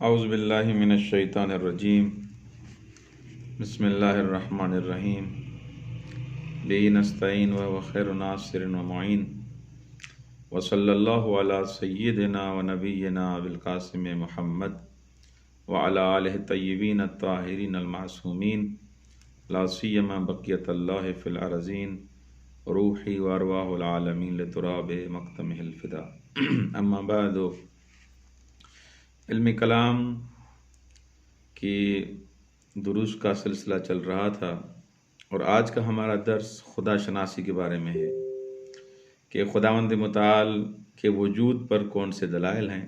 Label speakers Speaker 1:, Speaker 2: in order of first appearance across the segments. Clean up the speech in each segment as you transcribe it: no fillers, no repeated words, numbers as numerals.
Speaker 1: اعوذ باللہ من الشیطان الرجیم بسم اللہ الرحمن الرحیم بہ نستعین وهو خیر ناصر و معین وصلی اللہ علی سیدنا و نبینا ابوالقاسم محمد وعلی آلہ الطیبین الطاہرین المعصومین لا سیما بقیت اللہ فی الارضین روحی و ارواح العالمین لتراب مقدمہ الفدا اما بعد علم کلام کی دروس کا سلسلہ چل رہا تھا اور آج کا ہمارا درس خدا شناسی کے بارے میں ہے کہ خداوند متعال کے وجود پر کون سے دلائل ہیں،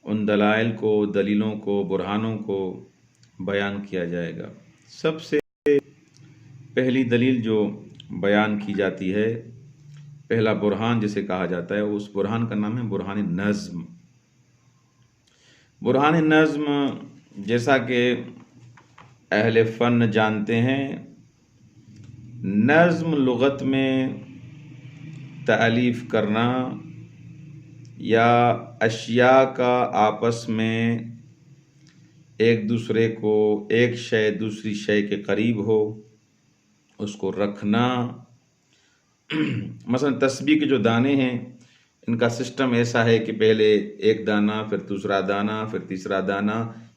Speaker 1: ان دلائل کو، دلیلوں کو، برہانوں کو بیان کیا جائے گا۔ سب سے پہلی دلیل جو بیان کی جاتی ہے، پہلا برہان جسے کہا جاتا ہے، اس برہان کا نام ہے برہان نظم۔ برہان نظم جیسا کہ اہل فن جانتے ہیں، نظم لغت میں تألیف کرنا یا اشیاء کا آپس میں ایک دوسرے کو، ایک شے دوسری شے کے قریب ہو، اس کو رکھنا۔ مثلا تسبیح کے جو دانے ہیں، ان کا سسٹم ایسا ہے کہ پہلے ایک دانہ، پھر دوسرا دانہ، پھر تیسرا دانہ،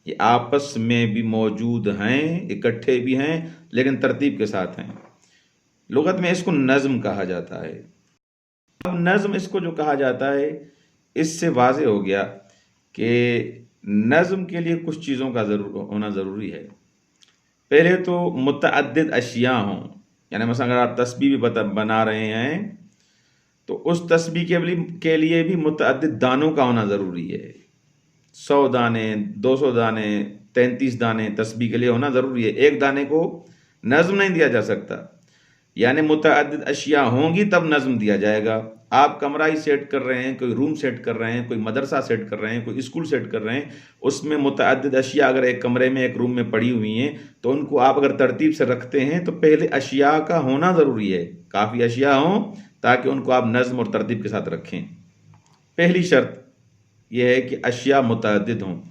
Speaker 1: یہ آپس میں بھی موجود ہیں، اکٹھے بھی ہیں، لیکن ترتیب کے ساتھ ہیں۔ لغت میں اس کو نظم کہا جاتا ہے۔ اب نظم اس کو جو کہا جاتا ہے، اس سے واضح ہو گیا کہ نظم کے لیے کچھ چیزوں کا ہونا ضروری ہے۔ پہلے تو متعدد اشیاء ہوں، یعنی مثلا اگر آپ تسبیح بھی بنا رہے ہیں تو اس تسبیح کے لیے بھی متعدد دانوں کا ہونا ضروری ہے۔ 100 دانے، 200 دانے، 33 دانے تسبیح کے لیے ہونا ضروری ہے۔ ایک دانے کو نظم نہیں دیا جا سکتا، یعنی متعدد اشیاء ہوں گی تب نظم دیا جائے گا۔ آپ کمرہ ہی سیٹ کر رہے ہیں، کوئی روم سیٹ کر رہے ہیں، کوئی مدرسہ سیٹ کر رہے ہیں، کوئی اسکول سیٹ کر رہے ہیں، اس میں متعدد اشیاء اگر ایک کمرے میں، ایک روم میں پڑی ہوئی ہیں تو ان کو آپ اگر ترتیب سے رکھتے ہیں تو پہلے اشیاء کا ہونا ضروری ہے، کافی اشیاء ہوں تاکہ ان کو آپ نظم اور ترتیب کے ساتھ رکھیں۔ پہلی شرط یہ ہے کہ اشیاء متعدد ہوں۔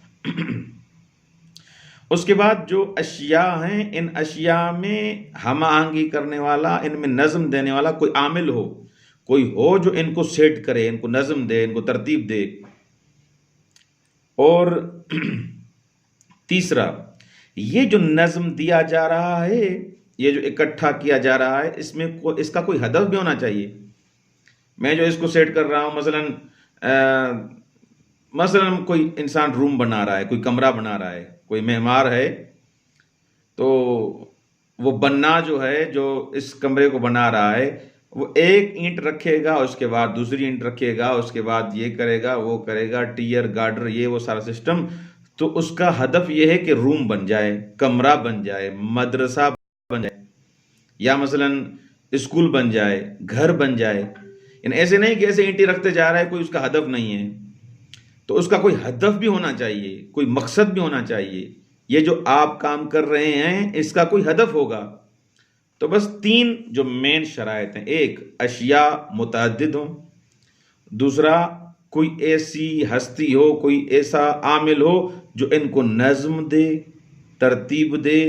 Speaker 1: اس کے بعد جو اشیاء ہیں، ان اشیاء میں ہم آہنگی کرنے والا، ان میں نظم دینے والا کوئی عامل ہو، کوئی ہو جو ان کو سیٹ کرے، ان کو نظم دے، ان کو ترتیب دے۔ اور تیسرا، یہ جو نظم دیا جا رہا ہے، یہ جو اکٹھا کیا جا رہا ہے، اس کا کوئی ہدف بھی ہونا چاہیے۔ میں جو اس کو سیٹ کر رہا ہوں، مثلا کوئی انسان روم بنا رہا ہے، کوئی کمرہ بنا رہا ہے، کوئی معمار ہے، تو وہ بننا جو ہے، جو اس کمرے کو بنا رہا ہے، وہ ایک اینٹ رکھے گا، اس کے بعد دوسری اینٹ رکھے گا، اس کے بعد یہ کرے گا، وہ کرے گا، ٹیئر گارڈر، یہ وہ سارا سسٹم۔ تو اس کا ہدف یہ ہے کہ روم بن جائے، کمرہ بن جائے، مدرسہ بن جائے، یا مثلا اسکول بن جائے، گھر بن جائے۔ یعنی ایسے نہیں کہ ایسے اینٹیں رکھتے جا رہا ہے، کوئی اس کا ہدف نہیں ہے۔ تو اس کا کوئی ہدف بھی ہونا چاہیے، کوئی مقصد بھی ہونا چاہیے۔ یہ جو آپ کام کر رہے ہیں، اس کا کوئی ہدف ہوگا۔ تو بس 3 جو مین شرائط ہیں: ایک، اشیاء متعدد ہوں، دوسرا، کوئی ایسی ہستی ہو، کوئی ایسا عامل ہو جو ان کو نظم دے، ترتیب دے۔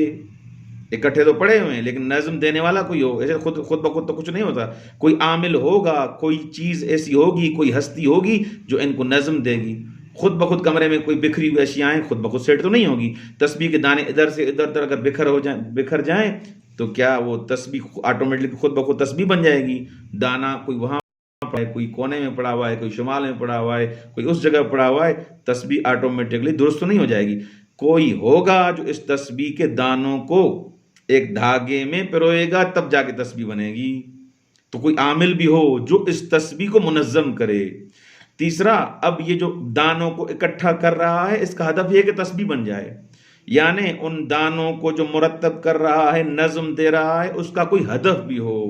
Speaker 1: اکٹھے تو پڑے ہوئے ہیں لیکن نظم دینے والا کوئی ہو، ایسے خود بخود تو کچھ نہیں ہوتا۔ کوئی عامل ہوگا، کوئی چیز ایسی ہوگی، کوئی ہستی ہوگی جو ان کو نظم دے گی۔ خود بخود کمرے میں کوئی بکھری ہوئی اشیاء خود بخود سیٹ تو نہیں ہوگی۔ تسبیح کے دانے ادھر سے ادھر اگر بکھر جائیں تو کیا وہ تسبیح آٹومیٹک خود بخود تسبیح بن جائے گی؟ دانہ کوئی وہاں پڑا ہے، کوئی کونے میں پڑا ہوا ہے، کوئی شمال میں پڑا ہوا ہے، کوئی اس جگہ پڑا ہوا ہے، تسبیح آٹومیٹکلی درست تو نہیں ہو جائے گی۔ کوئی ہوگا جو اس تسبیح کے دانوں کو ایک دھاگے میں پروئے گا، تب جا کے تسبیح بنے گی۔ تو کوئی عامل بھی ہو جو اس تسبیح کو منظم کرے۔ تیسرا، اب یہ جو دانوں کو اکٹھا کر رہا ہے، اس کا ہدف یہ کہ تسبیح بن جائے، یعنی ان دانوں کو جو مرتب کر رہا ہے، نظم دے رہا ہے، اس کا کوئی ہدف بھی ہو۔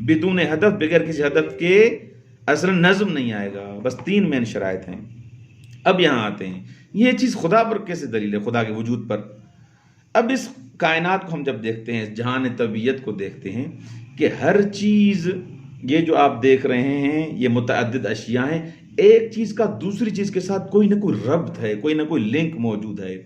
Speaker 1: بدون ہدف، بغیر کسی ہدف کے اصلا نظم نہیں آئے گا۔ بس 3 مین شرائط ہیں۔ اب یہاں آتے ہیں، یہ چیز خدا پر کیسے دلیل ہے، خدا کے وجود پر؟ اب اس کائنات کو ہم جب دیکھتے ہیں، اس جہان طبیعت کو دیکھتے ہیں کہ ہر چیز، یہ جو آپ دیکھ رہے ہیں، یہ متعدد اشیاء ہیں، ایک چیز کا دوسری چیز کے ساتھ کوئی نہ کوئی ربط ہے، کوئی نہ کوئی لنک موجود ہے۔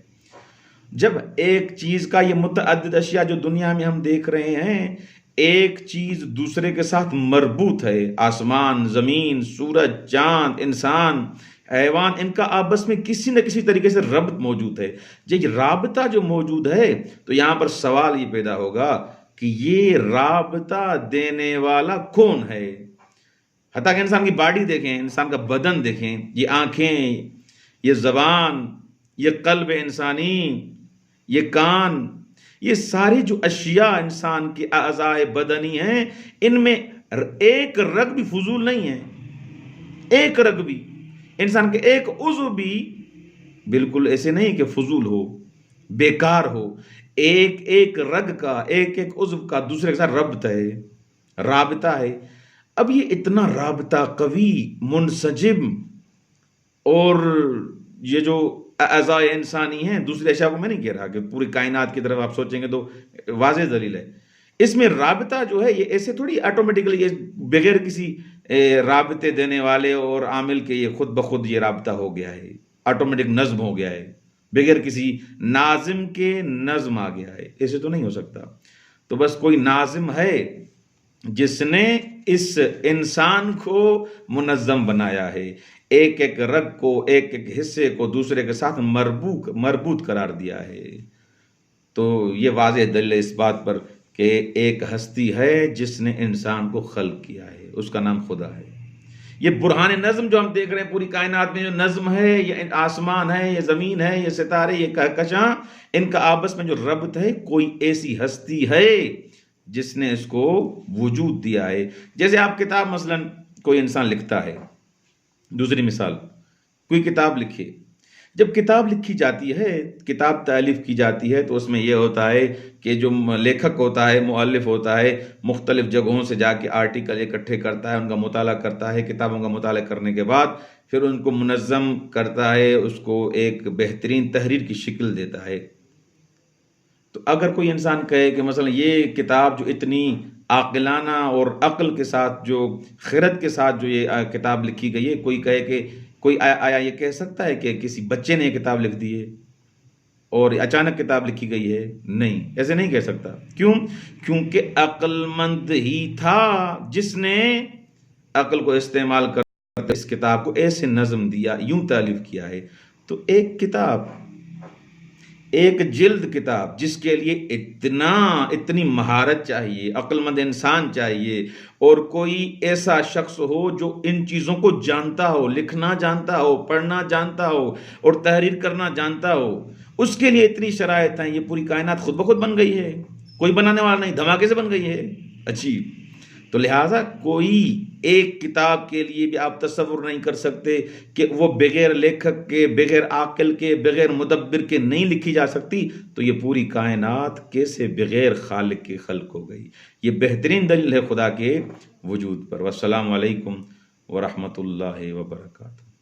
Speaker 1: جب ایک چیز کا یہ متعدد اشیاء جو دنیا میں ہم دیکھ رہے ہیں، ایک چیز دوسرے کے ساتھ مربوط ہے، آسمان، زمین، سورج، چاند، انسان، حیوان، ان کا آپس میں کسی نہ کسی طریقے سے ربط موجود ہے۔ یہ رابطہ جو موجود ہے تو یہاں پر سوال یہ پیدا ہوگا کہ یہ رابطہ دینے والا کون ہے؟ حتیٰ کہ انسان کی باڈی دیکھیں، انسان کا بدن دیکھیں، یہ آنکھیں، یہ زبان، یہ قلب انسانی، یہ کان، یہ ساری جو اشیاء انسان کی اعضاء بدنی ہیں، ان میں ایک رگ بھی فضول نہیں ہے، ایک رگ بھی، انسان کے ایک عضو بھی بالکل ایسے نہیں کہ فضول ہو، بیکار ہو۔ ایک ایک رگ کا، ایک ایک عضو کا دوسرے کے ساتھ ربط ہے، رابطہ ہے۔ اب یہ اتنا رابطہ قوی، منسجم، اور یہ جو اعضاء انسانی ہیں، دوسرے اشیاء کو میں نہیں کہہ رہا کہ پوری کائنات کی طرف آپ سوچیں گے تو واضح دلیل ہے، اس میں رابطہ جو ہے یہ ایسے تھوڑی آٹومیٹکلی، یہ بغیر کسی رابطے دینے والے اور عامل کے یہ خود بخود یہ رابطہ ہو گیا ہے، آٹومیٹک نظم ہو گیا ہے، بغیر کسی ناظم کے نظم آ گیا ہے، ایسے تو نہیں ہو سکتا۔ تو بس کوئی ناظم ہے جس نے اس انسان کو منظم بنایا ہے، ایک ایک رگ کو، ایک ایک حصے کو دوسرے کے ساتھ مربوط قرار دیا ہے۔ تو یہ واضح دلیل ہے اس بات پر کہ ایک ہستی ہے جس نے انسان کو خلق کیا ہے، اس کا نام خدا ہے۔ یہ برہان نظم جو ہم دیکھ رہے ہیں پوری کائنات میں، جو نظم ہے، یہ آسمان ہے، یہ زمین ہے، یہ ستارے، یہ کہکشاں، ان کا آپس میں جو ربط ہے، کوئی ایسی ہستی ہے جس نے اس کو وجود دیا ہے۔ جیسے آپ کتاب مثلا کوئی انسان لکھتا ہے، دوسری مثال، کوئی کتاب لکھے، جب کتاب لکھی جاتی ہے، کتاب تالیف کی جاتی ہے، تو اس میں یہ ہوتا ہے کہ جو لیکھک ہوتا ہے، مؤلف ہوتا ہے، مختلف جگہوں سے جا کے آرٹیکل اکٹھے کرتا ہے، ان کا مطالعہ کرتا ہے، کتابوں کا مطالعہ کرنے کے بعد پھر ان کو منظم کرتا ہے، اس کو ایک بہترین تحریر کی شکل دیتا ہے۔ تو اگر کوئی انسان کہے کہ مثلا یہ کتاب جو اتنی عاقلانہ اور عقل کے ساتھ، جو خرد کے ساتھ جو یہ کتاب لکھی گئی ہے، کوئی کہے کہ کوئی آیا یہ کہہ سکتا ہے کہ کسی بچے نے یہ کتاب لکھ دی ہے اور اچانک کتاب لکھی گئی ہے؟ نہیں، ایسے نہیں کہہ سکتا۔ کیوں؟ کیونکہ عقل مند ہی تھا جس نے عقل کو استعمال کر اس کتاب کو ایسے نظم دیا، یوں تالیف کیا ہے۔ تو ایک کتاب، ایک جلد کتاب، جس کے لیے اتنی مہارت چاہیے، عقل مند انسان چاہیے، اور کوئی ایسا شخص ہو جو ان چیزوں کو جانتا ہو، لکھنا جانتا ہو، پڑھنا جانتا ہو اور تحریر کرنا جانتا ہو، اس کے لیے اتنی شرائط ہیں۔ یہ پوری کائنات خود بخود بن گئی ہے، کوئی بنانے والا نہیں، دھماکے سے بن گئی ہے۔ اچھی تو لہٰذا کوئی ایک کتاب کے لیے بھی آپ تصور نہیں کر سکتے کہ وہ بغیر لیکھک کے، بغیر عاقل کے، بغیر مدبر کے نہیں لکھی جا سکتی۔ تو یہ پوری کائنات کیسے بغیر خالق کے خلق ہو گئی؟ یہ بہترین دلیل ہے خدا کے وجود پر۔ والسلام علیکم ورحمۃ اللہ وبرکاتہ۔